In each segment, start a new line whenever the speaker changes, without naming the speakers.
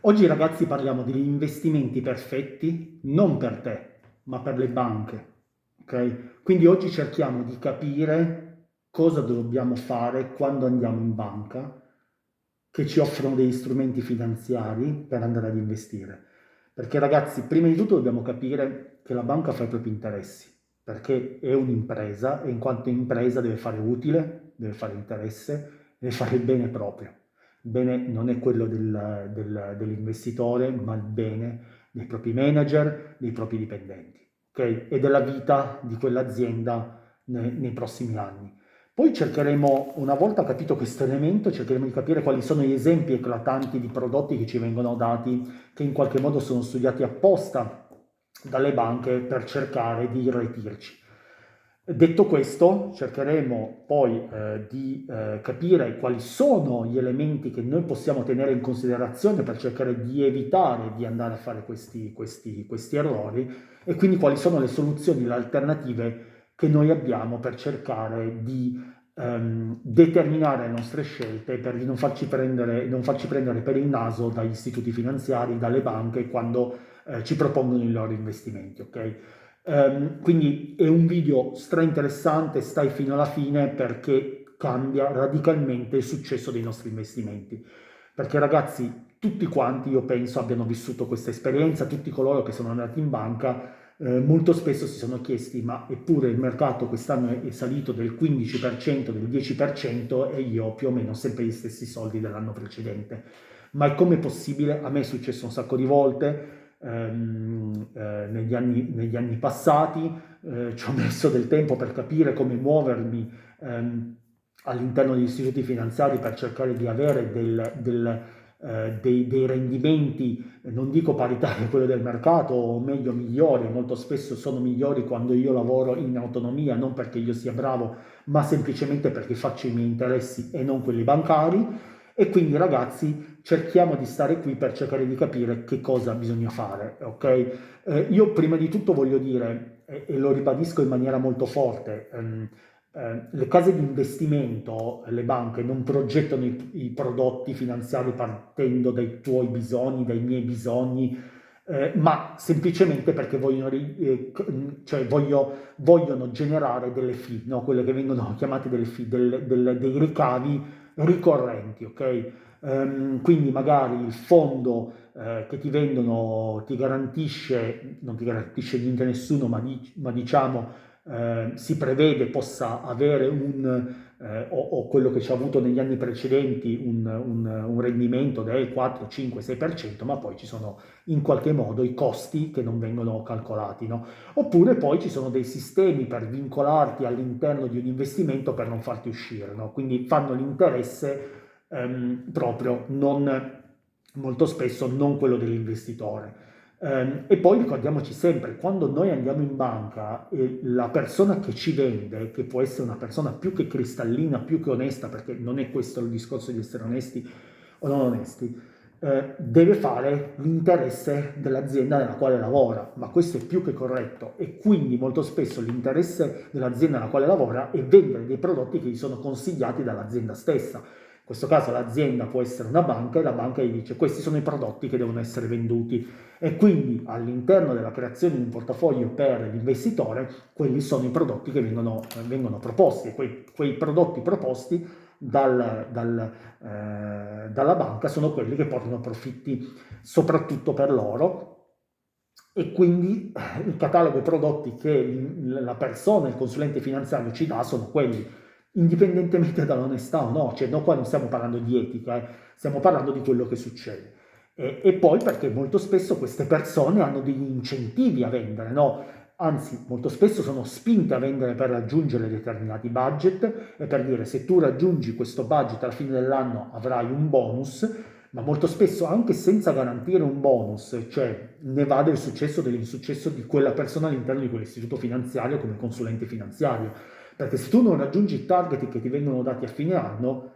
Oggi ragazzi parliamo degli investimenti perfetti non per te, ma per le banche, ok? Quindi oggi cerchiamo di capire cosa dobbiamo fare quando andiamo in banca, che ci offrono degli strumenti finanziari per andare ad investire. Perché ragazzi, prima di tutto dobbiamo capire che la banca fa i propri interessi, perché è un'impresa e in quanto impresa deve fare utile, deve fare interesse, deve fare il bene proprio. Il bene non è quello dell'investitore, ma il bene dei propri manager, dei propri dipendenti, ok? E della vita di quell'azienda nei prossimi anni. Poi cercheremo, una volta capito questo elemento, cercheremo di capire quali sono gli esempi eclatanti di prodotti che ci vengono dati, che in qualche modo sono studiati apposta dalle banche per cercare di irretirci. Detto questo, cercheremo poi di capire quali sono gli elementi che noi possiamo tenere in considerazione per cercare di evitare di andare a fare questi errori e quindi quali sono le soluzioni, le alternative che noi abbiamo per cercare di determinare le nostre scelte per non farci prendere per il naso dagli istituti finanziari, dalle banche quando ci propongono i loro investimenti, ok? Quindi è un video stra interessante, stai fino alla fine perché cambia radicalmente il successo dei nostri investimenti. Perché ragazzi, tutti quanti io penso abbiano vissuto questa esperienza, tutti coloro che sono andati in banca molto spesso si sono chiesti ma eppure il mercato quest'anno è salito del 15%, del 10% e io più o meno ho sempre gli stessi soldi dell'anno precedente. Ma è come possibile? A me è successo un sacco di volte negli anni passati, ci ho messo del tempo per capire come muovermi all'interno degli istituti finanziari per cercare di avere dei rendimenti, non dico paritari a quello del mercato, o meglio migliori, molto spesso sono migliori quando io lavoro in autonomia, non perché io sia bravo, ma semplicemente perché faccio i miei interessi e non quelli bancari. E quindi ragazzi cerchiamo di stare qui per cercare di capire che cosa bisogna fare, ok? Io prima di tutto voglio dire, e lo ribadisco in maniera molto forte, le case di investimento, le banche non progettano i prodotti finanziari partendo dai tuoi bisogni, dai miei bisogni, ma semplicemente perché vogliono generare delle fee, no? Quelle che vengono chiamate delle fee, dei ricavi ricorrenti, ok? Quindi magari il fondo che ti vendono ti garantisce, non ti garantisce niente nessuno, ma diciamo si prevede possa avere o quello che ci ha avuto negli anni precedenti un rendimento del 4, 5, 6%, ma poi ci sono in qualche modo i costi che non vengono calcolati, no? Oppure poi ci sono dei sistemi per vincolarti all'interno di un investimento per non farti uscire, no? Quindi fanno l'interesse proprio non, molto spesso non quello dell'investitore. E poi ricordiamoci sempre, quando noi andiamo in banca, la persona che ci vende, che può essere una persona più che cristallina, più che onesta, perché non è questo il discorso di essere onesti o non onesti, deve fare l'interesse dell'azienda nella quale lavora, ma questo è più che corretto e quindi molto spesso l'interesse dell'azienda nella quale lavora è vendere dei prodotti che gli sono consigliati dall'azienda stessa. In questo caso l'azienda può essere una banca e la banca gli dice questi sono i prodotti che devono essere venduti e quindi all'interno della creazione di un portafoglio per l'investitore quelli sono i prodotti che vengono proposti e quei prodotti proposti dalla banca sono quelli che portano profitti soprattutto per loro e quindi il catalogo prodotti che la persona, il consulente finanziario ci dà sono quelli, indipendentemente dall'onestà o no, cioè no, qua non stiamo parlando di etica, stiamo parlando di quello che succede. E poi perché molto spesso queste persone hanno degli incentivi a vendere, no? Anzi, molto spesso sono spinte a vendere per raggiungere determinati budget e per dire se tu raggiungi questo budget alla fine dell'anno avrai un bonus, ma molto spesso anche senza garantire un bonus, cioè ne va del successo o dell'insuccesso di quella persona all'interno di quell'istituto finanziario come consulente finanziario. Perché se tu non raggiungi i target che ti vengono dati a fine anno,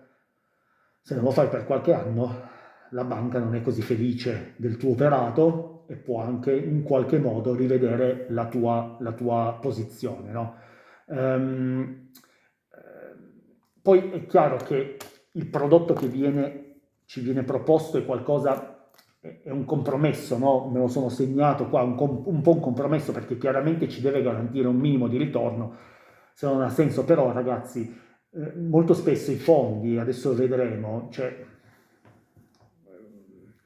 se non lo fai per qualche anno, la banca non è così felice del tuo operato e può anche in qualche modo rivedere la tua posizione, no? Ehm, Poi è chiaro che il prodotto che ci viene proposto è qualcosa è un compromesso, no? Me lo sono segnato qua, un po' un compromesso perché chiaramente ci deve garantire un minimo di ritorno, se non ha senso, però ragazzi, molto spesso i fondi, adesso vedremo, cioè,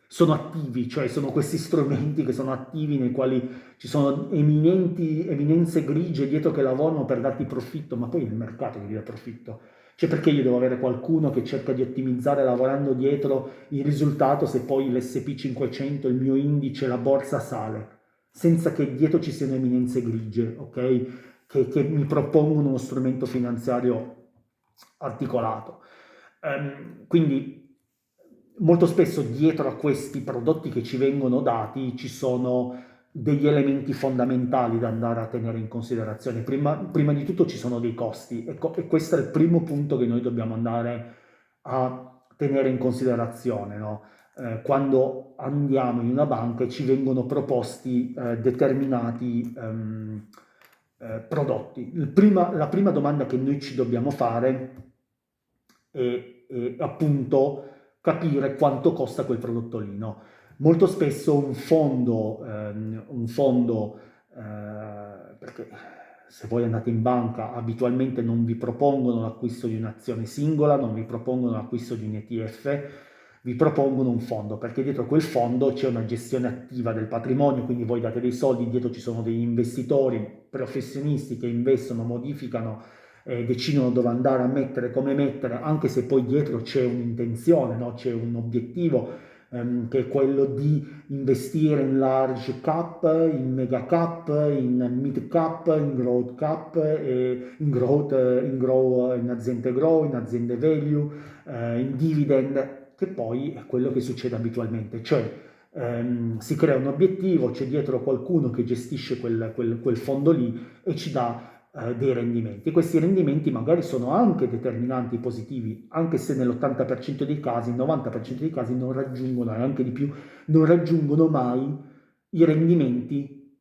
sono attivi, cioè sono questi strumenti che sono attivi nei quali ci sono eminenze grigie dietro che lavorano per darti profitto, ma poi è il mercato che ti dà profitto. Cioè perché io devo avere qualcuno che cerca di ottimizzare lavorando dietro il risultato se poi l'SP500, il mio indice, la borsa sale, senza che dietro ci siano eminenze grigie, ok? Che mi propongono uno strumento finanziario articolato. Quindi molto spesso dietro a questi prodotti che ci vengono dati ci sono degli elementi fondamentali da andare a tenere in considerazione. Prima di tutto ci sono dei costi, e questo è il primo punto che noi dobbiamo andare a tenere in considerazione, no? Quando andiamo in una banca e ci vengono proposti determinati prodotti. La prima domanda che noi ci dobbiamo fare è appunto capire quanto costa quel prodotto lì, no? Molto spesso perché se voi andate in banca abitualmente non vi propongono l'acquisto di un'azione singola, non vi propongono l'acquisto di un ETF, vi propongono un fondo, perché dietro quel fondo c'è una gestione attiva del patrimonio, quindi voi date dei soldi, dietro ci sono degli investitori professionisti che investono, modificano, decidono dove andare a mettere, come mettere, anche se poi dietro c'è un'intenzione, no? C'è un obiettivo che è quello di investire in large cap, in mega cap, in mid cap, in growth cap, in aziende grow, in aziende value, in dividend, che poi è quello che succede abitualmente, cioè si crea un obiettivo, c'è dietro qualcuno che gestisce quel fondo lì e ci dà dei rendimenti. Questi rendimenti magari sono anche determinanti positivi, anche se nell'80% dei casi, il 90% dei casi non raggiungono, e anche di più, non raggiungono mai i rendimenti,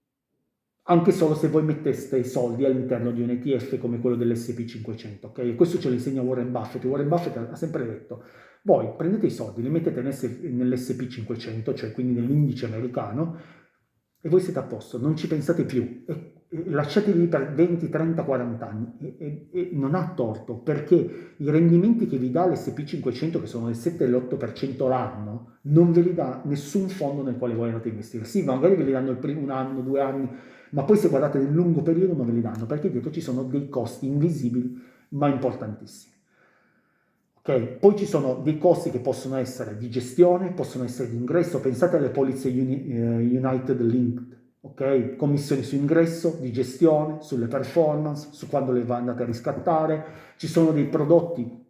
anche solo se voi metteste i soldi all'interno di un ETF come quello dell'SP500, ok? E questo ce lo insegna Warren Buffett. Warren Buffett ha sempre detto, voi prendete i soldi, li mettete nell'SP500, cioè quindi nell'indice americano, e voi siete a posto, non ci pensate più, e lasciateli lì per 20, 30, 40 anni, e non ha torto, perché i rendimenti che vi dà l'SP500, che sono del 7 e l'8% l'anno, non ve li dà nessun fondo nel quale voi andate a investire. Sì, magari ve li danno un anno, 2 anni, ma poi se guardate nel lungo periodo non ve li danno, perché dietro ci sono dei costi invisibili, ma importantissimi. Okay. Poi ci sono dei costi che possono essere di gestione, possono essere di ingresso, pensate alle polizze United Linked, ok? Commissioni su ingresso, di gestione, sulle performance, su quando le andate a riscattare. Ci sono dei prodotti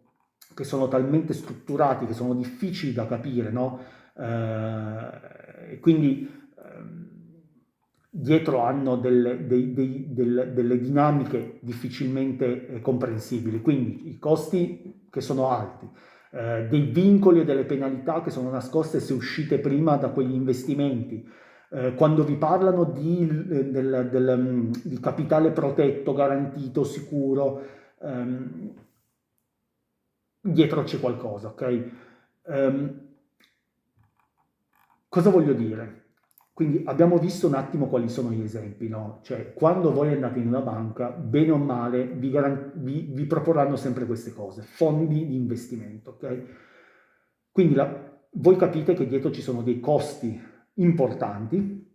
che sono talmente strutturati che sono difficili da capire, no? Quindi dietro hanno delle dinamiche difficilmente comprensibili, quindi i costi che sono alti, dei vincoli e delle penalità che sono nascoste se uscite prima da quegli investimenti. Quando vi parlano di capitale protetto, garantito, sicuro, dietro c'è qualcosa, ok? Cosa voglio dire? Quindi abbiamo visto un attimo quali sono gli esempi, no? Cioè, quando voi andate in una banca, bene o male, vi proporranno sempre queste cose, fondi di investimento, ok? Quindi voi capite che dietro ci sono dei costi importanti.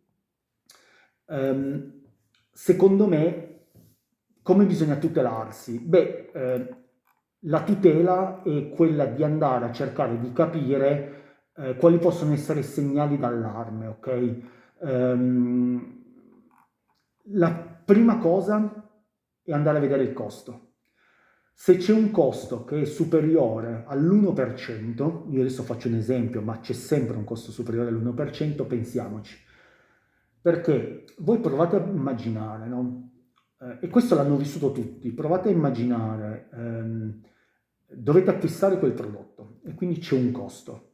Secondo me, come bisogna tutelarsi? Beh, la tutela è quella di andare a cercare di capire quali possono essere i segnali d'allarme, ok? La prima cosa è andare a vedere il costo. Se c'è un costo che è superiore all'1%, io adesso faccio un esempio, ma c'è sempre un costo superiore all'1%, pensiamoci. Perché voi provate a immaginare, no? E questo l'hanno vissuto tutti, provate a immaginare, dovete acquistare quel prodotto e quindi c'è un costo.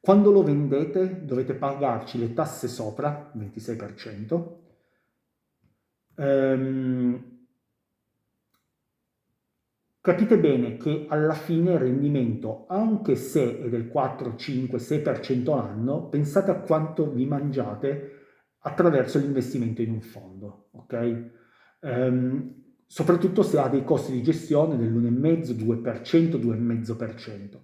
Quando lo vendete dovete pagarci le tasse sopra, 26%, capite bene che alla fine il rendimento, anche se è del 4, 5, 6% l'anno, pensate a quanto vi mangiate attraverso l'investimento in un fondo, ok? Soprattutto se ha dei costi di gestione dell'1,5, 2%, 2,5%.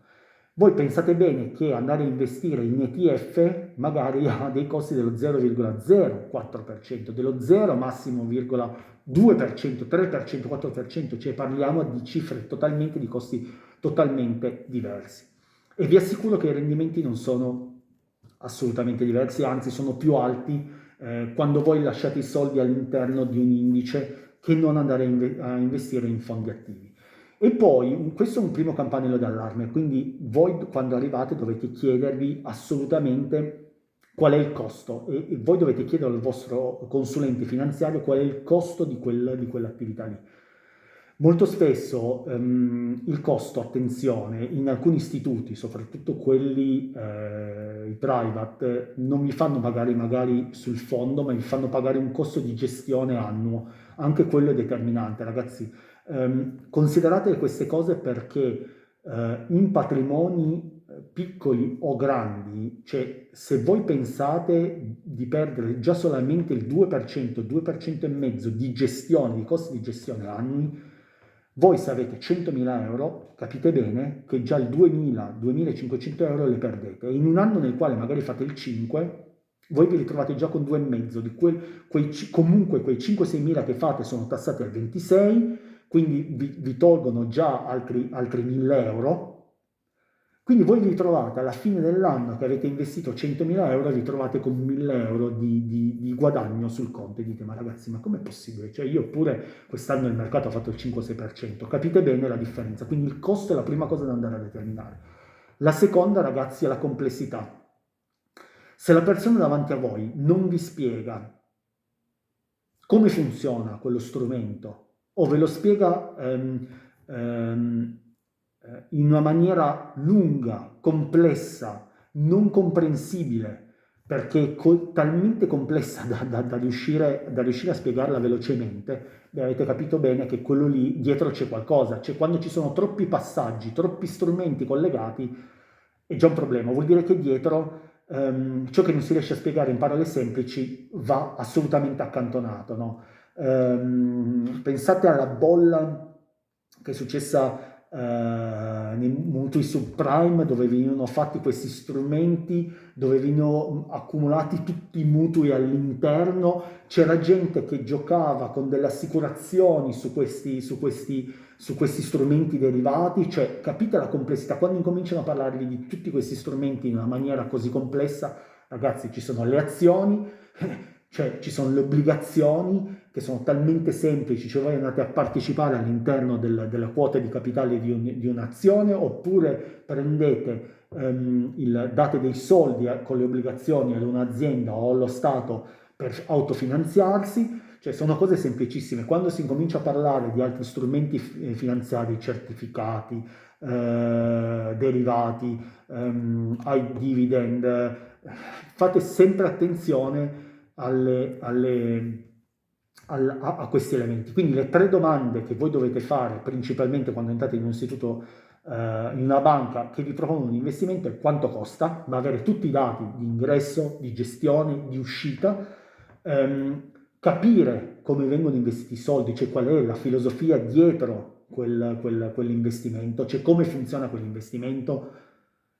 Voi pensate bene che andare a investire in ETF magari ha dei costi dello 0,04%, dello 0 massimo 2%, 3%, 4%, cioè parliamo di cifre totalmente, di costi totalmente diversi. E vi assicuro che i rendimenti non sono assolutamente diversi, anzi sono più alti quando voi lasciate i soldi all'interno di un indice che non andare a investire in fondi attivi. E poi, questo è un primo campanello d'allarme, quindi voi quando arrivate dovete chiedervi assolutamente qual è il costo e voi dovete chiedere al vostro consulente finanziario qual è il costo di quell'attività lì. Molto spesso il costo, attenzione, in alcuni istituti, soprattutto quelli i private, non vi fanno pagare magari sul fondo, ma vi fanno pagare un costo di gestione annuo. Anche quello è determinante, ragazzi. Considerate queste cose perché in patrimoni piccoli o grandi, cioè se voi pensate di perdere già solamente il 2%, 2% e mezzo di gestione, di costi di gestione annui, voi se avete 100.000 euro, capite bene che già il 2.000, 2.500 euro le perdete. E in un anno nel quale magari fate il 5, voi vi ritrovate già con 2,5, comunque quei 5-6 mila che fate sono tassati al 26, quindi vi tolgono già altri 1.000 euro. Quindi voi vi trovate alla fine dell'anno che avete investito 100.000 euro e vi trovate con 1.000 euro di guadagno sul conto e dite ma ragazzi ma com'è possibile? Cioè io pure quest'anno il mercato ha fatto il 5-6%, capite bene la differenza, quindi il costo è la prima cosa da andare a determinare. La seconda ragazzi è la complessità. Se la persona davanti a voi non vi spiega come funziona quello strumento o ve lo spiega in una maniera lunga, complessa, non comprensibile, perché è talmente complessa da riuscire a spiegarla velocemente, avete capito bene che quello lì dietro c'è qualcosa, cioè quando ci sono troppi passaggi, troppi strumenti collegati, è già un problema, vuol dire che dietro ciò che non si riesce a spiegare in parole semplici va assolutamente accantonato, no? Pensate alla bolla che è successa nei mutui subprime, dove venivano fatti questi strumenti, dove venivano accumulati tutti i mutui all'interno, c'era gente che giocava con delle assicurazioni su questi strumenti derivati, cioè capite la complessità, quando incominciano a parlarvi di tutti questi strumenti in una maniera così complessa, ragazzi, ci sono le azioni, cioè ci sono le obbligazioni che sono talmente semplici, cioè voi andate a partecipare all'interno della quota di capitale di un'azione, oppure prendete, date dei soldi con le obbligazioni ad un'azienda o allo Stato per autofinanziarsi, cioè sono cose semplicissime. Quando si incomincia a parlare di altri strumenti finanziari, certificati, derivati, ai dividend, fate sempre attenzione a questi elementi. Quindi le 3 domande che voi dovete fare principalmente quando entrate in un istituto, in una banca che vi propone un investimento è quanto costa, ma avere tutti i dati di ingresso, di gestione, di uscita, capire come vengono investiti i soldi, cioè qual è la filosofia dietro quell'investimento, cioè come funziona quell'investimento,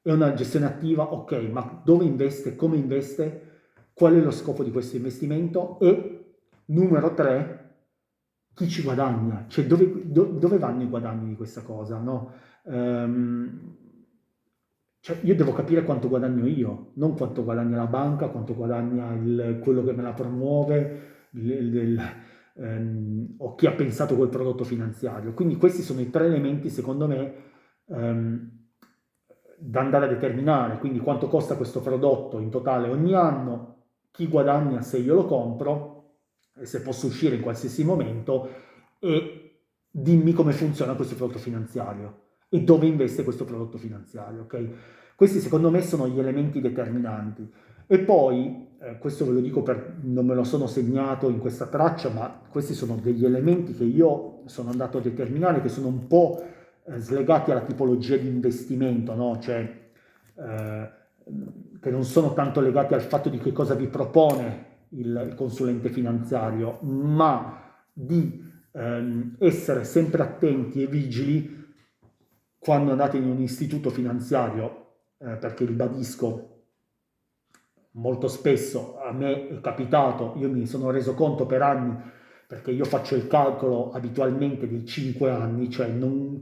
è una gestione attiva, ok, ma dove investe, come investe, qual è lo scopo di questo investimento e numero 3, chi ci guadagna, cioè dove vanno i guadagni di questa cosa, no? Cioè io devo capire quanto guadagno io, non quanto guadagna la banca, quanto guadagna quello che me la promuove, o chi ha pensato quel prodotto finanziario. Quindi questi sono i 3 elementi, secondo me, da andare a determinare, quindi quanto costa questo prodotto in totale ogni anno, chi guadagna se io lo compro, e se posso uscire in qualsiasi momento, e dimmi come funziona questo prodotto finanziario e dove investe questo prodotto finanziario, ok? Questi secondo me sono gli elementi determinanti. E poi, questo ve lo dico non me lo sono segnato in questa traccia, ma questi sono degli elementi che io sono andato a determinare, che sono un po' slegati alla tipologia di investimento, no? Cioè, che non sono tanto legati al fatto di che cosa vi propone il consulente finanziario, ma di essere sempre attenti e vigili quando andate in un istituto finanziario, perché ribadisco, molto spesso a me è capitato, io mi sono reso conto per anni, perché io faccio il calcolo abitualmente dei 5 anni, cioè non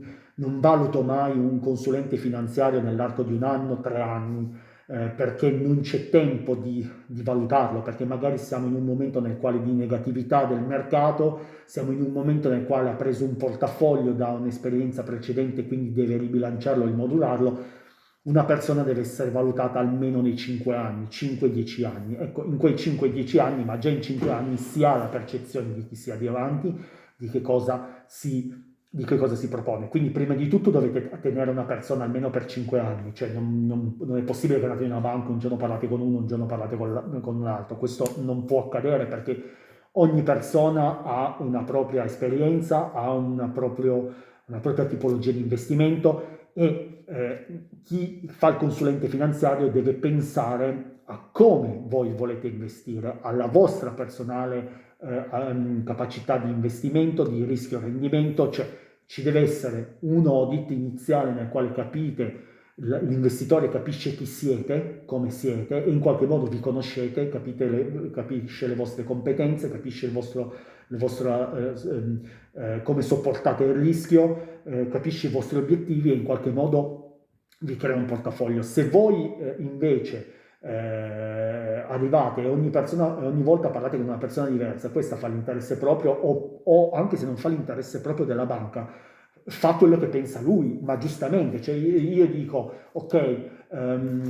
valuto mai un consulente finanziario nell'arco di un anno, 3 anni, perché non c'è tempo di valutarlo, perché magari siamo in un momento nel quale di negatività del mercato, siamo in un momento nel quale ha preso un portafoglio da un'esperienza precedente, quindi deve ribilanciarlo, rimodularlo. Una persona deve essere valutata almeno nei 5 anni, 5-10 anni. Ecco, in quei 5-10 anni, ma già in 5 anni si ha la percezione di chi sia di avanti, di che cosa si propone. Quindi prima di tutto dovete tenere una persona almeno per 5 anni, cioè non è possibile che andate in una banca, un giorno parlate con uno, un giorno parlate con un altro. Questo non può accadere perché ogni persona ha una propria esperienza, ha una propria tipologia di investimento e chi fa il consulente finanziario deve pensare a come voi volete investire, alla vostra personale capacità di investimento, di rischio rendimento, cioè ci deve essere un audit iniziale nel quale capite, l'investitore capisce chi siete, come siete e in qualche modo vi conoscete, capisce le vostre competenze, capisce come sopportate il rischio, capisce i vostri obiettivi e in qualche modo vi crea un portafoglio. Se voi invece arrivate e ogni volta parlate con una persona diversa, questa fa l'interesse proprio o anche se non fa l'interesse proprio della banca, fa quello che pensa lui, ma giustamente, cioè io dico ok,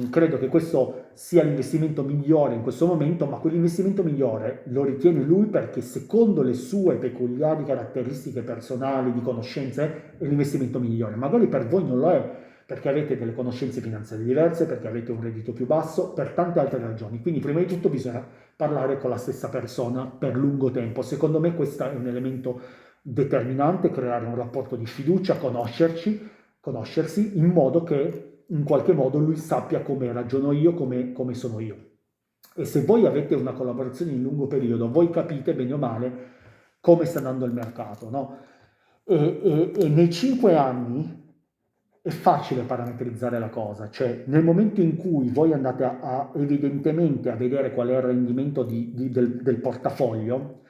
credo che questo sia l'investimento migliore in questo momento, ma quell'investimento migliore lo ritiene lui perché secondo le sue peculiari caratteristiche personali, di conoscenze, è l'investimento migliore. Magari per voi non lo è, perché avete delle conoscenze finanziarie diverse, perché avete un reddito più basso, per tante altre ragioni. Quindi prima di tutto bisogna parlare con la stessa persona per lungo tempo. Secondo me questo è un elemento determinante, creare un rapporto di fiducia, conoscersi in modo che in qualche modo lui sappia come ragiono io, come sono io. E se voi avete una collaborazione in lungo periodo, voi capite bene o male come sta andando il mercato, no? E nei 5 anni è facile parametrizzare la cosa, cioè nel momento in cui voi andate evidentemente a vedere qual è il rendimento del portafoglio,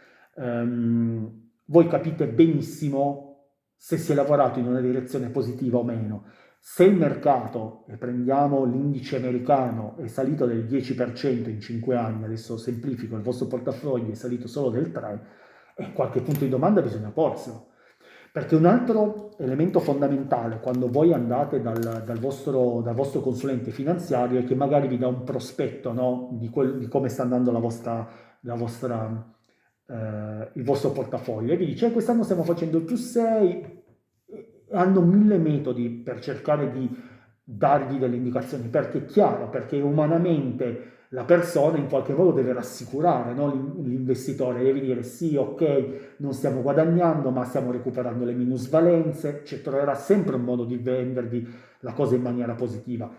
voi capite benissimo se si è lavorato in una direzione positiva o meno. Se il mercato, e prendiamo l'indice americano, è salito del 10% in 5 anni, adesso semplifico, il vostro portafoglio è salito solo del 3%, e qualche punto di domanda bisogna porselo. Perché un altro elemento fondamentale quando voi andate dal vostro consulente finanziario è che magari vi dà un prospetto, no, di come sta andando il vostro portafoglio e vi dice quest'anno stiamo facendo il più 6, hanno 1000 metodi per cercare di darvi delle indicazioni, perché è chiaro, perché umanamente la persona in qualche modo deve rassicurare, no, l'investitore, deve dire sì, ok, non stiamo guadagnando, ma stiamo recuperando le minusvalenze, cioè troverà sempre un modo di vendervi la cosa in maniera positiva.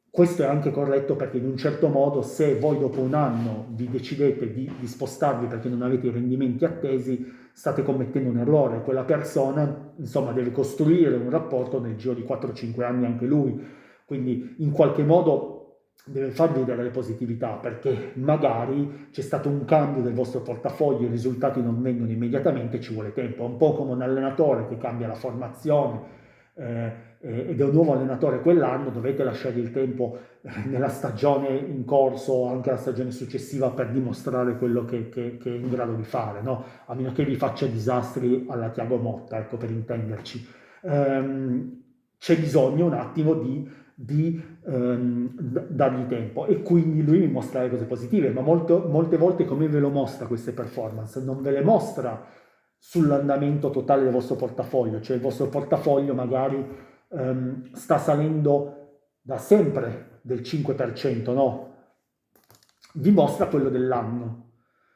Questo è anche corretto perché in un certo modo se voi dopo un anno vi decidete di spostarvi perché non avete i rendimenti attesi, state commettendo un errore. Quella persona, insomma, deve costruire un rapporto nel giro di 4-5 anni anche lui. Quindi in qualche modo deve farvi vedere le positività perché magari c'è stato un cambio del vostro portafoglio, i risultati non vengono immediatamente, ci vuole tempo. È un po' come un allenatore che cambia la formazione ed è un nuovo allenatore quell'anno, dovete lasciare il tempo nella stagione in corso o anche la stagione successiva per dimostrare quello che è in grado di fare, no? A meno che vi faccia disastri alla Thiago Motta, ecco, per intenderci. C'è bisogno un attimo di dargli tempo e quindi lui mi mostra le cose positive, ma molte volte come ve lo mostra queste performance? Non ve le mostra sull'andamento totale del vostro portafoglio, cioè il vostro portafoglio magari sta salendo da sempre del 5%, no? Vi mostra quello dell'anno,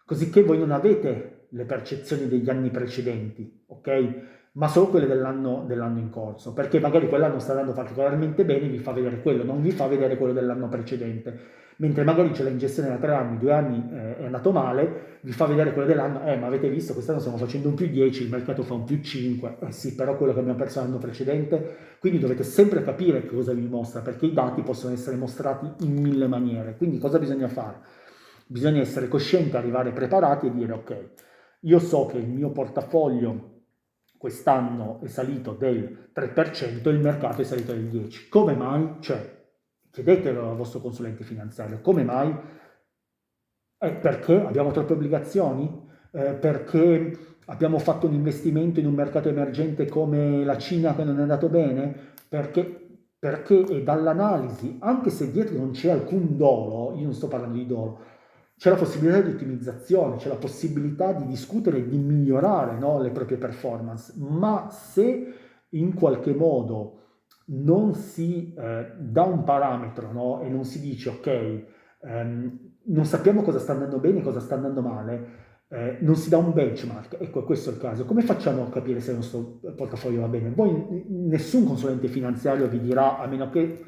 così che voi non avete le percezioni degli anni precedenti, ok? Ma solo quelle dell'anno in corso, perché magari quell'anno sta andando particolarmente bene, vi fa vedere quello, non vi fa vedere quello dell'anno precedente, mentre magari c'è la ingestione da 3 anni, 2 anni è andato male, vi fa vedere quello dell'anno, ma avete visto, quest'anno stiamo facendo un più 10, il mercato fa un più 5, sì, però quello che abbiamo perso l'anno precedente, quindi dovete sempre capire che cosa vi mostra, perché i dati possono essere mostrati in 1000 maniere, quindi cosa bisogna fare? Bisogna essere coscienti, arrivare preparati e dire, ok, io so che il mio portafoglio quest'anno è salito del 3%, il mercato è salito del 10%. Come mai? Cioè, chiedetelo al vostro consulente finanziario, come mai? Perché abbiamo troppe obbligazioni? Perché abbiamo fatto un investimento in un mercato emergente come la Cina che non è andato bene? Perché è dall'analisi, anche se dietro non c'è alcun dolo, io non sto parlando di dolo, c'è la possibilità di ottimizzazione, c'è la possibilità di discutere e di migliorare, no, le proprie performance, ma se in qualche modo non si dà un parametro, no, e non si dice ok, non sappiamo cosa sta andando bene e cosa sta andando male, non si dà un benchmark, ecco questo è il caso. Come facciamo a capire se il nostro portafoglio va bene? Voi, nessun consulente finanziario vi dirà, a meno che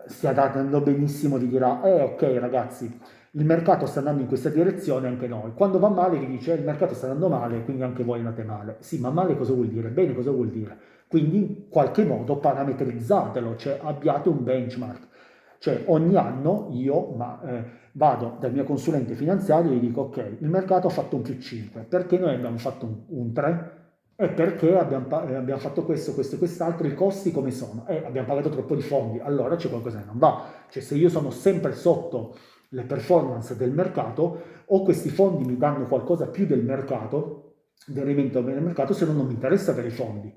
stia andando benissimo, vi dirà, ok ragazzi, il mercato sta andando in questa direzione, anche noi. Quando va male vi dice, il mercato sta andando male, quindi anche voi andate male. Sì, ma male cosa vuol dire? Bene cosa vuol dire? Quindi in qualche modo parametrizzatelo, cioè abbiate un benchmark. Cioè ogni anno io vado dal mio consulente finanziario e gli dico ok, il mercato ha fatto un più 5, perché noi abbiamo fatto un 3? E perché abbiamo fatto questo, questo e quest'altro, i costi come sono? Abbiamo pagato troppo di fondi, allora c'è qualcosa che non va. Cioè se io sono sempre sotto le performance del mercato, o questi fondi mi danno qualcosa più del mercato, del rendimento del mercato, se no non mi interessa avere i fondi.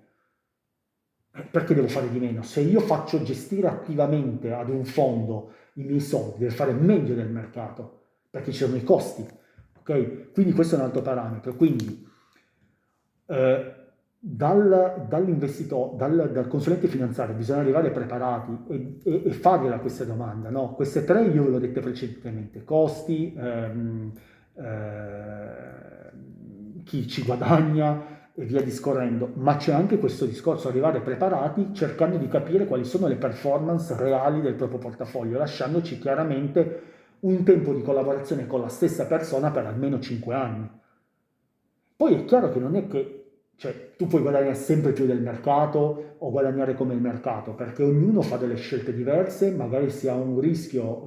Perché devo fare di meno? Se io faccio gestire attivamente ad un fondo i miei soldi, deve fare meglio del mercato, perché ci sono i costi. Ok? Quindi questo è un altro parametro. Quindi dal consulente finanziario bisogna arrivare preparati e fargliela questa domanda. No? Queste tre io ve le ho dette precedentemente: costi, chi ci guadagna e via discorrendo, ma c'è anche questo discorso, arrivare preparati cercando di capire quali sono le performance reali del proprio portafoglio, lasciandoci chiaramente un tempo di collaborazione con la stessa persona per almeno 5 anni. Poi è chiaro che non è che, cioè, tu puoi guadagnare sempre più del mercato o guadagnare come il mercato, perché ognuno fa delle scelte diverse, magari si ha un rischio,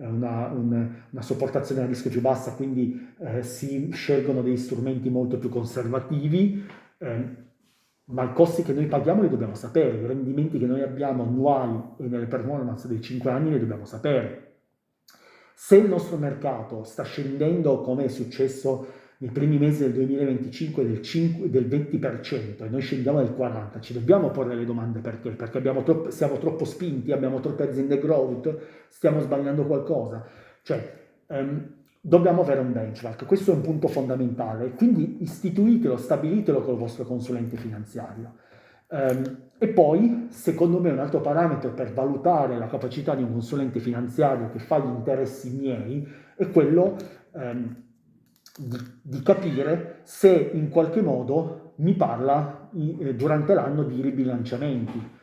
una sopportazione a rischio più bassa, quindi si scelgono dei strumenti molto più conservativi, ma i costi che noi paghiamo li dobbiamo sapere, i rendimenti che noi abbiamo annuali e nelle performance dei 5 anni li dobbiamo sapere. Se il nostro mercato sta scendendo, come è successo nei primi mesi del 2025 del 20% e noi scendiamo del 40%, ci dobbiamo porre le domande perché? Perché siamo troppo spinti, abbiamo troppe aziende growth, stiamo sbagliando qualcosa. Cioè, dobbiamo avere un benchmark, questo è un punto fondamentale, quindi istituitelo, stabilitelo col vostro consulente finanziario. E poi, secondo me, un altro parametro per valutare la capacità di un consulente finanziario che fa gli interessi miei è quello di capire se in qualche modo mi parla durante l'anno di ribilanciamenti.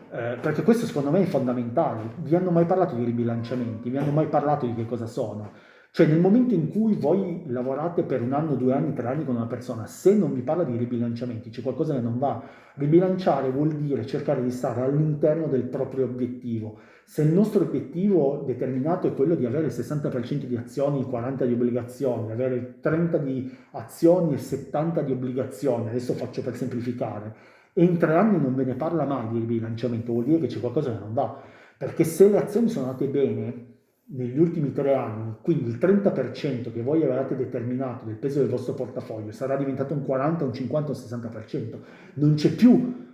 Perché questo secondo me è fondamentale. Vi hanno mai parlato di ribilanciamenti? Vi hanno mai parlato di che cosa sono? Cioè nel momento in cui voi lavorate per 1 anno, 2 anni, 3 anni con una persona, se non vi parla di ribilanciamenti, c'è qualcosa che non va. Ribilanciare vuol dire cercare di stare all'interno del proprio obiettivo. Se il nostro obiettivo determinato è quello di avere il 60% di azioni, il 40% di obbligazioni, avere il 30% di azioni e il 70% di obbligazioni, adesso faccio per semplificare, e in 3 anni non ve ne parla mai di ribilanciamento, vuol dire che c'è qualcosa che non va. Perché se le azioni sono andate bene negli ultimi 3 anni, quindi il 30% che voi avevate determinato del peso del vostro portafoglio sarà diventato un 40, un 50, un 60%, non c'è più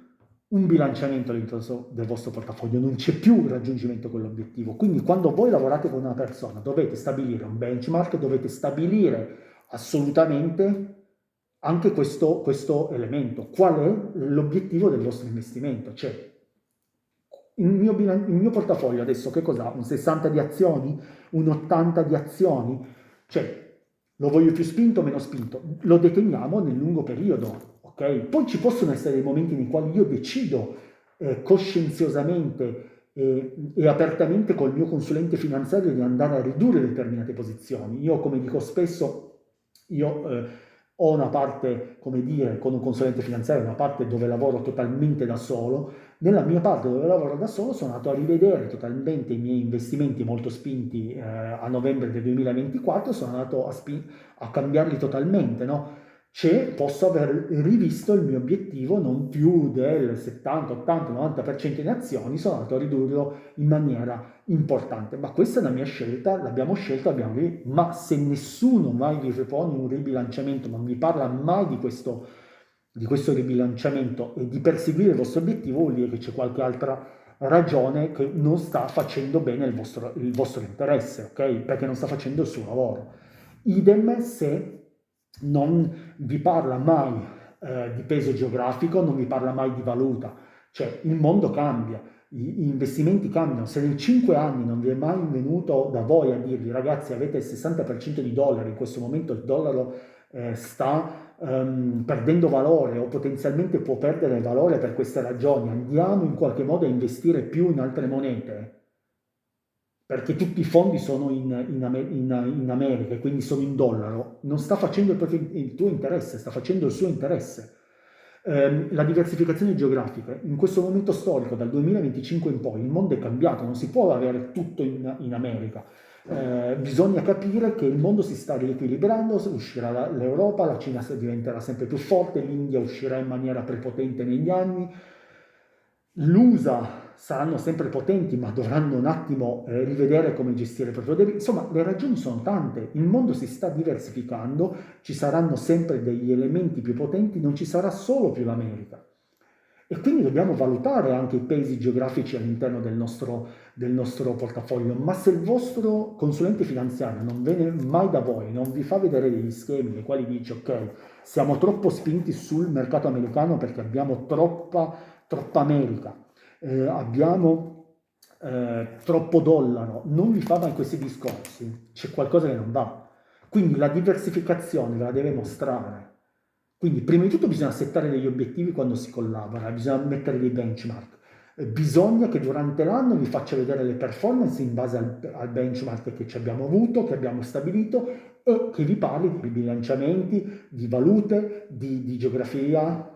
un bilanciamento all'interno del vostro portafoglio, non c'è più il raggiungimento di quell'obiettivo. Quindi quando voi lavorate con una persona dovete stabilire un benchmark, dovete stabilire assolutamente anche questo elemento. Qual è l'obiettivo del vostro investimento? Cioè, il mio portafoglio adesso che cos'ha? Un 60 di azioni? Un 80 di azioni? Cioè, Lo voglio più spinto o meno spinto? Lo deteniamo nel lungo periodo, ok? Poi ci possono essere dei momenti nei quali io decido coscienziosamente e apertamente col mio consulente finanziario di andare a ridurre determinate posizioni. Io, come dico spesso, io ho una parte, come dire, con un consulente finanziario, una parte dove lavoro totalmente da solo. Nella mia parte dove lavoro da solo sono andato a rivedere totalmente i miei investimenti molto spinti a novembre del 2024, sono andato a cambiarli totalmente, no? Posso aver rivisto il mio obiettivo non più del 70, 80, 90% in azioni, sono andato a ridurlo in maniera importante. Ma questa è la mia scelta, l'abbiamo scelta, ma se nessuno mai vi propone un ribilanciamento, non vi parla mai di questo ribilanciamento e di perseguire il vostro obiettivo, vuol dire che c'è qualche altra ragione che non sta facendo bene il vostro interesse, ok? Perché non sta facendo il suo lavoro. Idem se non vi parla mai di peso geografico, non vi parla mai di valuta, cioè il mondo cambia, gli investimenti cambiano. Se nei 5 anni non vi è mai venuto da voi a dirvi ragazzi avete il 60% di dollari, in questo momento il dollaro sta perdendo valore o potenzialmente può perdere valore per queste ragioni, andiamo in qualche modo a investire più in altre monete, perché tutti i fondi sono in America e quindi sono in dollaro, non sta facendo il tuo interesse, sta facendo il suo interesse. La diversificazione geografica, in questo momento storico, dal 2025 in poi, il mondo è cambiato, non si può avere tutto in America. Bisogna capire che il mondo si sta riequilibrando, uscirà l'Europa, la Cina diventerà sempre più forte, l'India uscirà in maniera prepotente negli anni, l'USA saranno sempre potenti, ma dovranno un attimo rivedere come gestire il proprio debito. Insomma, le ragioni sono tante, il mondo si sta diversificando, ci saranno sempre degli elementi più potenti, non ci sarà solo più l'America. E quindi dobbiamo valutare anche i paesi geografici all'interno del nostro portafoglio, ma se il vostro consulente finanziario non viene mai da voi, non vi fa vedere degli schemi nei quali dice ok, siamo troppo spinti sul mercato americano perché abbiamo troppa America, abbiamo troppo dollaro, non vi fa mai questi discorsi, c'è qualcosa che non va. Quindi la diversificazione ve la deve mostrare. Quindi prima di tutto bisogna settare degli obiettivi quando si collabora, bisogna mettere dei benchmark. Bisogna che durante l'anno vi faccia vedere le performance in base al benchmark che ci abbiamo avuto, che abbiamo stabilito e che vi parli di bilanciamenti, di valute, di geografia,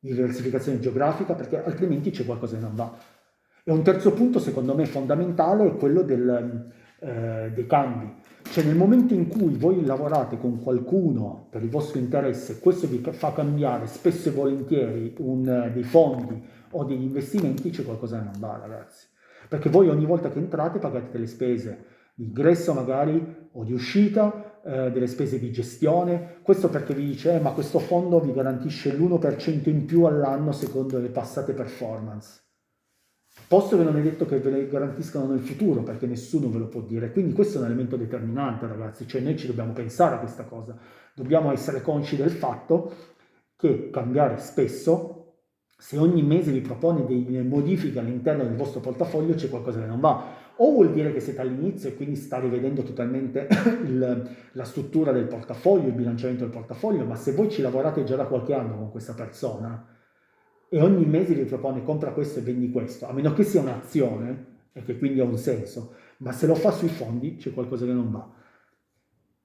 di diversificazione geografica, perché altrimenti c'è qualcosa che non va. E un terzo punto, secondo me, fondamentale è quello dei cambi. Cioè nel momento in cui voi lavorate con qualcuno per il vostro interesse, questo vi fa cambiare spesso e volentieri dei fondi o degli investimenti, c'è qualcosa che non va, ragazzi. Perché voi ogni volta che entrate pagate delle spese di ingresso magari o di uscita, delle spese di gestione. Questo perché vi dice, ma questo fondo vi garantisce l'1% in più all'anno secondo le passate performance. Posto che non è detto che ve le garantiscano nel futuro, perché nessuno ve lo può dire. Quindi questo è un elemento determinante, ragazzi, cioè noi ci dobbiamo pensare a questa cosa. Dobbiamo essere consci del fatto che cambiare spesso, se ogni mese vi propone delle modifiche all'interno del vostro portafoglio, c'è qualcosa che non va. O vuol dire che siete all'inizio e quindi sta rivedendo totalmente la struttura del portafoglio, il bilanciamento del portafoglio, ma se voi ci lavorate già da qualche anno con questa persona, e ogni mese vi propone compra questo e vendi questo, a meno che sia un'azione e che quindi ha un senso, ma se lo fa sui fondi c'è qualcosa che non va.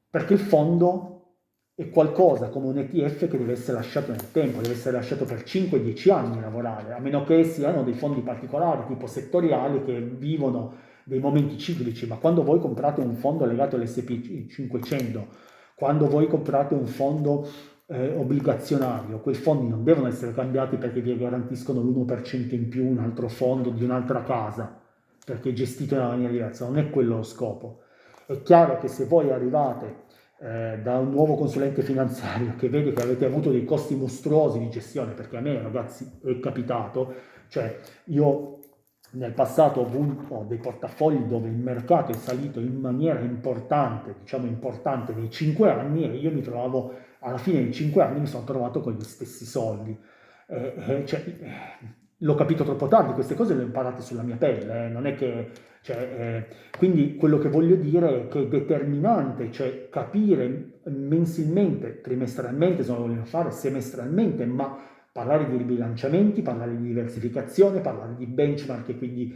Perché il fondo è qualcosa come un ETF che deve essere lasciato nel tempo, deve essere lasciato per 5-10 anni a lavorare, a meno che siano dei fondi particolari, tipo settoriali, che vivono dei momenti ciclici, ma quando voi comprate un fondo legato all'S&P 500, quando voi comprate un fondo obbligazionario, quei fondi non devono essere cambiati perché vi garantiscono l'1% in più un altro fondo di un'altra casa, perché è gestito in una maniera diversa, non è quello lo scopo. È chiaro che se voi arrivate da un nuovo consulente finanziario che vede che avete avuto dei costi mostruosi di gestione, perché a me ragazzi è capitato, cioè io nel passato ho dei portafogli dove il mercato è salito in maniera importante, diciamo importante nei 5 anni e io mi trovavo alla fine dei 5 anni mi sono trovato con gli stessi soldi. Cioè, l'ho capito troppo tardi, queste cose le ho imparate sulla mia pelle, non è che Quindi quello che voglio dire è che è determinante, cioè capire mensilmente, trimestralmente se lo vogliono fare, semestralmente, ma parlare di ribilanciamenti, parlare di diversificazione, parlare di benchmark e quindi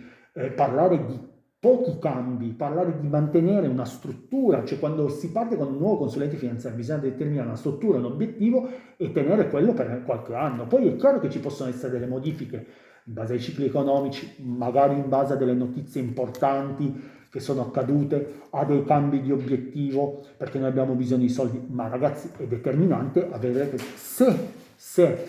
parlare di pochi cambi, parlare di mantenere una struttura, cioè quando si parte con un nuovo consulente finanziario bisogna determinare una struttura, un obiettivo e tenere quello per qualche anno. Poi è chiaro che ci possono essere delle modifiche in base ai cicli economici, magari in base a delle notizie importanti che sono accadute, a dei cambi di obiettivo, perché noi abbiamo bisogno di soldi, ma ragazzi è determinante avere, se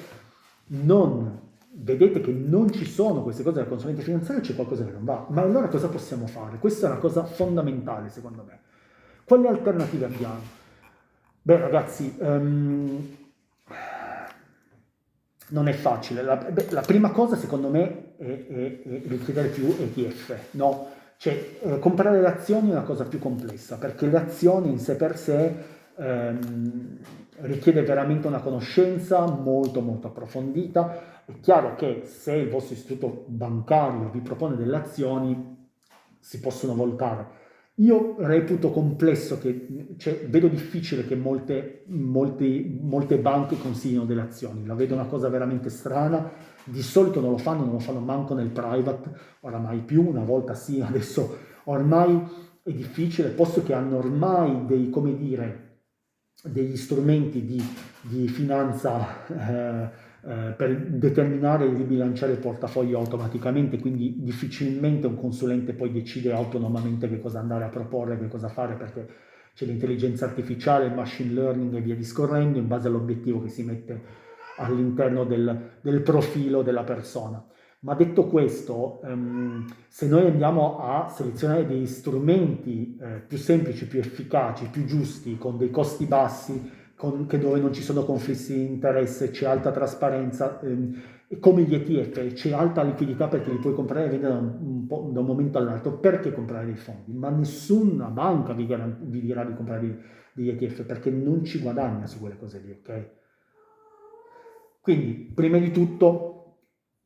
non vedete che non ci sono queste cose del consulente finanziario, c'è qualcosa che non va. Ma allora cosa possiamo fare? Questa è una cosa fondamentale secondo me. Quali alternative abbiamo? Beh ragazzi, non è facile. La prima cosa secondo me è richiedere più ETF, no? Cioè, comprare le azioni è una cosa più complessa, perché le azioni in sé per sé richiede veramente una conoscenza molto molto approfondita. È chiaro che se il vostro istituto bancario vi propone delle azioni, si possono valutare. Io reputo complesso che, cioè, vedo difficile che molte banche consigliano delle azioni, la vedo una cosa veramente strana, di solito non lo fanno manco nel private, oramai più, una volta sì, adesso ormai è difficile, posto che hanno ormai dei, come dire, degli strumenti di finanza per determinare e ribilanciare il portafoglio automaticamente, quindi difficilmente un consulente poi decide autonomamente che cosa andare a proporre, che cosa fare, perché c'è l'intelligenza artificiale, il machine learning e via discorrendo, in base all'obiettivo che si mette all'interno del profilo della persona. Ma detto questo, se noi andiamo a selezionare degli strumenti più semplici, più efficaci, più giusti, con dei costi bassi, dove non ci sono conflitti di interesse, c'è alta trasparenza, come gli ETF, c'è alta liquidità perché li puoi comprare e vendere da un momento all'altro, perché comprare dei fondi? Ma nessuna banca vi dirà di comprare degli ETF perché non ci guadagna su quelle cose lì, ok? Quindi, prima di tutto,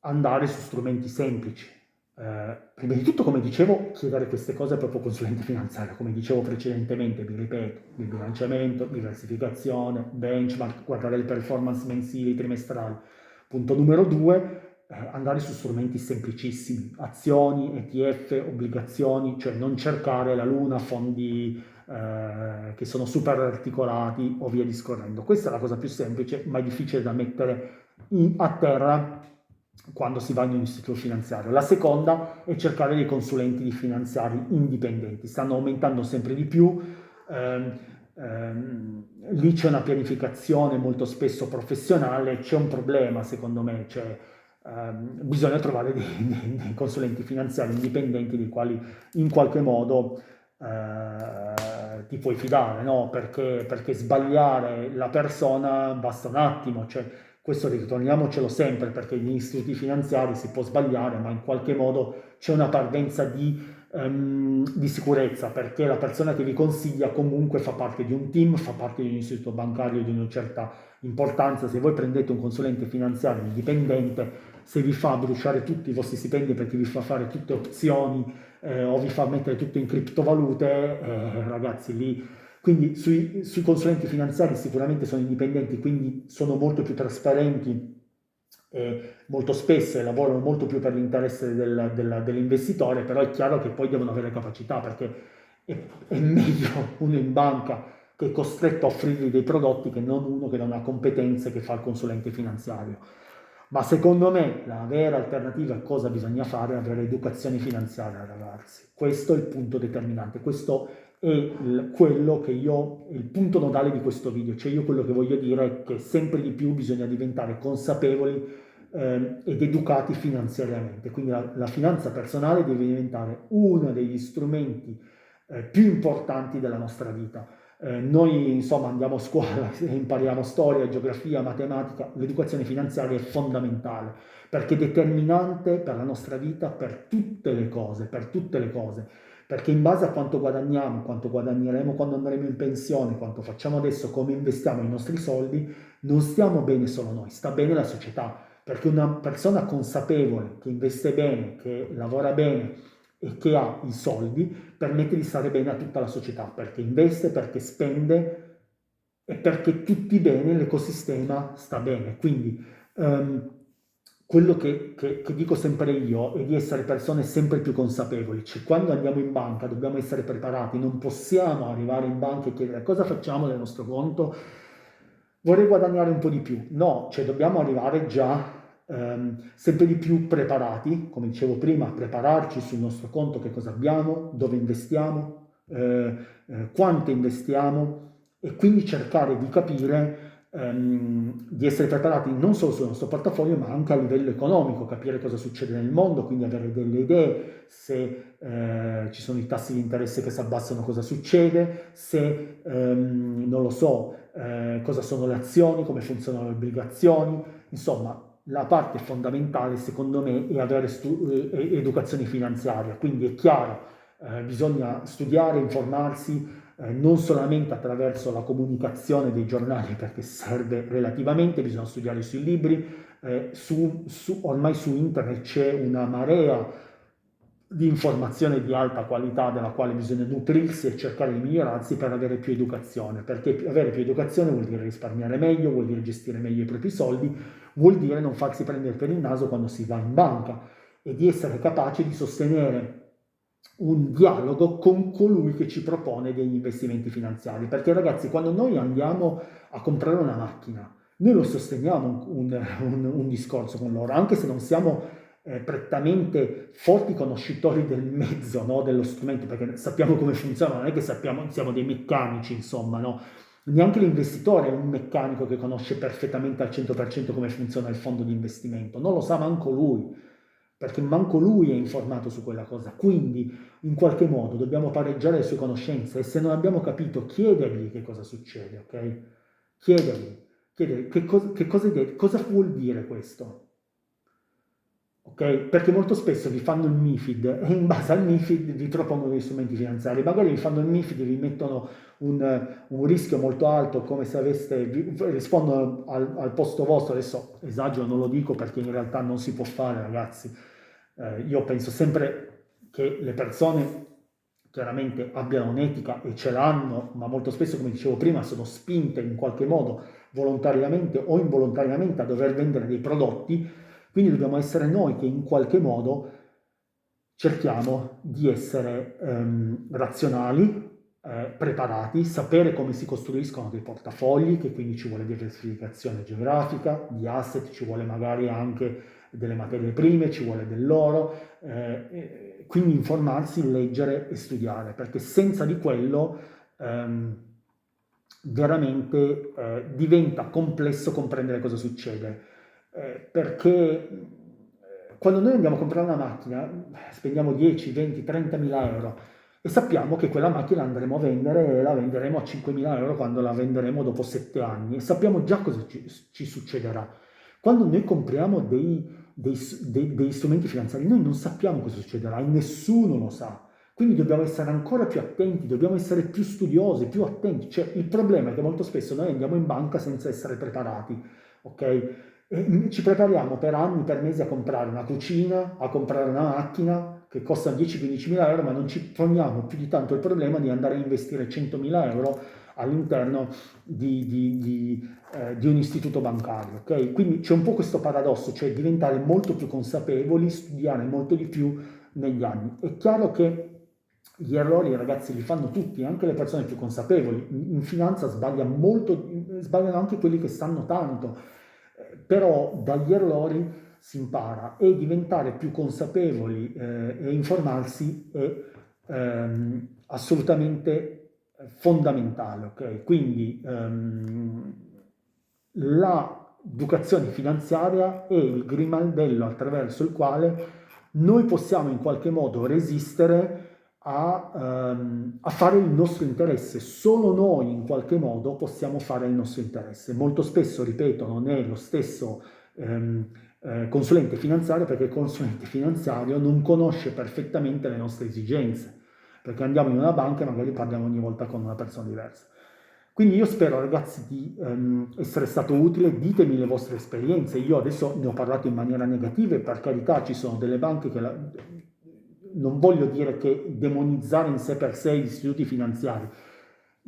andare su strumenti semplici. Prima di tutto, come dicevo, chiedere queste cose al proprio consulente finanziario. Come dicevo precedentemente, vi ripeto, il bilanciamento, diversificazione, benchmark, guardare le performance mensili, trimestrali. Punto numero due, andare su strumenti semplicissimi, azioni, ETF, obbligazioni, cioè non cercare la luna, fondi che sono super articolati o via discorrendo. Questa è la cosa più semplice, ma è difficile da mettere a terra quando si va in un istituto finanziario. La seconda è cercare dei consulenti finanziari indipendenti, stanno aumentando sempre di più, lì c'è una pianificazione molto spesso professionale, c'è un problema secondo me, cioè bisogna trovare dei consulenti finanziari indipendenti dei quali in qualche modo ti puoi fidare, no? Perché sbagliare la persona basta un attimo, cioè questo ritorniamocelo sempre, perché negli istituti finanziari si può sbagliare, ma in qualche modo c'è una parvenza di sicurezza, perché la persona che vi consiglia comunque fa parte di un team, fa parte di un istituto bancario di una certa importanza. Se voi prendete un consulente finanziario indipendente, se vi fa bruciare tutti i vostri stipendi perché vi fa fare tutte opzioni o vi fa mettere tutto in criptovalute, ragazzi lì. Quindi sui consulenti finanziari sicuramente sono indipendenti, quindi sono molto più trasparenti e molto spesso lavorano molto più per l'interesse dell'investitore, però è chiaro che poi devono avere capacità, perché è meglio uno in banca che è costretto a offrirgli dei prodotti che non uno che non ha competenze che fa il consulente finanziario. Ma secondo me la vera alternativa a cosa bisogna fare è avere educazione finanziaria, ragazzi. Questo è il punto determinante, questo è quello che il punto nodale di questo video, cioè io quello che voglio dire è che sempre di più bisogna diventare consapevoli ed educati finanziariamente, quindi la finanza personale deve diventare uno degli strumenti più importanti della nostra vita. Noi insomma andiamo a scuola, impariamo storia, geografia, matematica, l'educazione finanziaria è fondamentale perché è determinante per la nostra vita, per tutte le cose, perché in base a quanto guadagniamo, quanto guadagneremo quando andremo in pensione, quanto facciamo adesso, come investiamo i nostri soldi, non stiamo bene solo noi, sta bene la società, perché una persona consapevole, che investe bene, che lavora bene, e che ha i soldi permette di stare bene a tutta la società, perché investe, perché spende e perché tutti bene, l'ecosistema sta bene. Quindi quello che dico sempre io è di essere persone sempre più consapevoli, cioè quando andiamo in banca dobbiamo essere preparati, non possiamo arrivare in banca e chiedere cosa facciamo del nostro conto, vorrei guadagnare un po' di più, no, cioè dobbiamo arrivare già sempre di più preparati, come dicevo prima, prepararci sul nostro conto, che cosa abbiamo, dove investiamo, quanto investiamo e quindi cercare di capire di essere preparati non solo sul nostro portafoglio ma anche a livello economico, capire cosa succede nel mondo, quindi avere delle idee, se ci sono i tassi di interesse che si abbassano cosa succede, se non lo so, cosa sono le azioni, come funzionano le obbligazioni, insomma la parte fondamentale secondo me è avere educazione finanziaria, quindi è chiaro, bisogna studiare, informarsi, non solamente attraverso la comunicazione dei giornali, perché serve relativamente, bisogna studiare sui libri, ormai su internet c'è una marea di informazione di alta qualità della quale bisogna nutrirsi e cercare di migliorarsi per avere più educazione, perché avere più educazione vuol dire risparmiare meglio, vuol dire gestire meglio i propri soldi, vuol dire non farsi prendere per il naso quando si va in banca e di essere capaci di sostenere un dialogo con colui che ci propone degli investimenti finanziari, perché ragazzi quando noi andiamo a comprare una macchina noi lo sosteniamo un discorso con loro, anche se non siamo prettamente forti conoscitori del mezzo, no, dello strumento, perché sappiamo come funziona, non è che siamo dei meccanici, insomma, no? Neanche l'investitore è un meccanico che conosce perfettamente al 100% come funziona il fondo di investimento, non lo sa manco lui, perché manco lui è informato su quella cosa. Quindi, in qualche modo, dobbiamo pareggiare le sue conoscenze e se non abbiamo capito, chiedergli che cosa succede, ok? Chiedergli cosa vuol dire questo. Okay? Perché molto spesso vi fanno il MiFID e in base al MiFID vi propongono degli strumenti finanziari, magari vi fanno il MiFID e vi mettono un rischio molto alto, come se rispondono al posto vostro, adesso esagero, non lo dico perché in realtà non si può fare ragazzi, io penso sempre che le persone chiaramente abbiano un'etica e ce l'hanno, ma molto spesso, come dicevo prima, sono spinte in qualche modo volontariamente o involontariamente a dover vendere dei prodotti, quindi dobbiamo essere noi che in qualche modo cerchiamo di essere razionali, preparati, sapere come si costruiscono dei portafogli, che quindi ci vuole diversificazione geografica, di asset, ci vuole magari anche delle materie prime, ci vuole dell'oro, quindi informarsi, leggere e studiare, perché senza di quello veramente diventa complesso comprendere cosa succede, perché quando noi andiamo a comprare una macchina spendiamo 10, 20, 30 mila euro e sappiamo che quella macchina la andremo a vendere e la venderemo a 5 mila euro quando la venderemo dopo 7 anni e sappiamo già cosa ci succederà. Quando noi compriamo dei strumenti finanziari noi non sappiamo cosa succederà e nessuno lo sa. Quindi dobbiamo essere ancora più attenti, dobbiamo essere più studiosi, più attenti. Cioè, il problema è che molto spesso noi andiamo in banca senza essere preparati, ok? E ci prepariamo per anni, per mesi a comprare una cucina, a comprare una macchina che costa 10-15 mila euro, ma non ci poniamo più di tanto il problema di andare a investire 100 mila euro all'interno di un istituto bancario, ok? Quindi c'è un po' questo paradosso, cioè diventare molto più consapevoli, studiare molto di più negli anni. È chiaro che gli errori, ragazzi, li fanno tutti, anche le persone più consapevoli. In finanza sbagliano anche quelli che sanno tanto, però dagli errori si impara e diventare più consapevoli e informarsi è assolutamente fondamentale, ok? Quindi l'educazione finanziaria è il grimaldello attraverso il quale noi possiamo in qualche modo resistere a fare il nostro interesse. Solo noi in qualche modo possiamo fare il nostro interesse. Molto spesso, ripeto, non è lo stesso consulente finanziario perché il consulente finanziario non conosce perfettamente le nostre esigenze, perché andiamo in una banca e magari parliamo ogni volta con una persona diversa. Quindi io spero ragazzi di essere stato utile, ditemi le vostre esperienze, io adesso ne ho parlato in maniera negativa e per carità ci sono delle banche che non voglio dire che demonizzare in sé per sé gli istituti finanziari,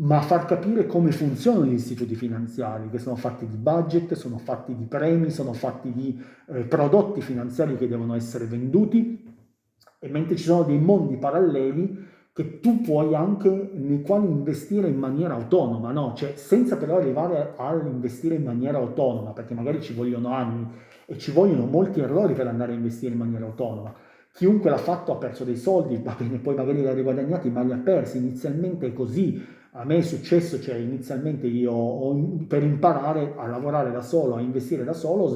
ma far capire come funzionano gli istituti finanziari, che sono fatti di budget, sono fatti di premi, sono fatti di prodotti finanziari che devono essere venduti, e mentre ci sono dei mondi paralleli che tu puoi anche, nei quali investire in maniera autonoma, no? Cioè, senza però arrivare all'investire in maniera autonoma, perché magari ci vogliono anni e ci vogliono molti errori per andare a investire in maniera autonoma. Chiunque l'ha fatto ha perso dei soldi, va bene, poi magari li ha riguadagnati, ma li ha persi. Inizialmente è così. A me è successo, cioè inizialmente per imparare a lavorare da solo, a investire da solo, ho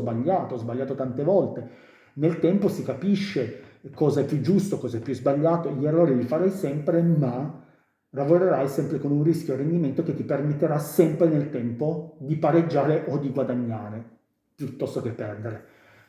sbagliato tante volte. Nel tempo si capisce cosa è più giusto, cosa è più sbagliato, gli errori li farai sempre, ma lavorerai sempre con un rischio rendimento che ti permetterà sempre nel tempo di pareggiare o di guadagnare, piuttosto che perdere.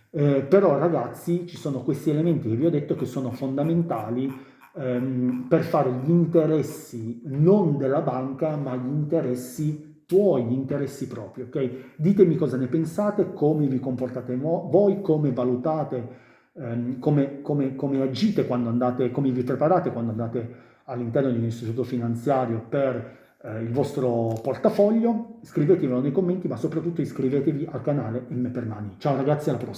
Però ragazzi, ci sono questi elementi che vi ho detto che sono fondamentali per fare gli interessi non della banca, ma gli interessi tuoi, gli interessi propri, ok? Ditemi cosa ne pensate, come vi comportate voi, come valutate, come agite quando andate, come vi preparate quando andate all'interno di un istituto finanziario per il vostro portafoglio. Scrivetemelo nei commenti, ma soprattutto iscrivetevi al canale M per Mani. Ciao ragazzi, alla prossima!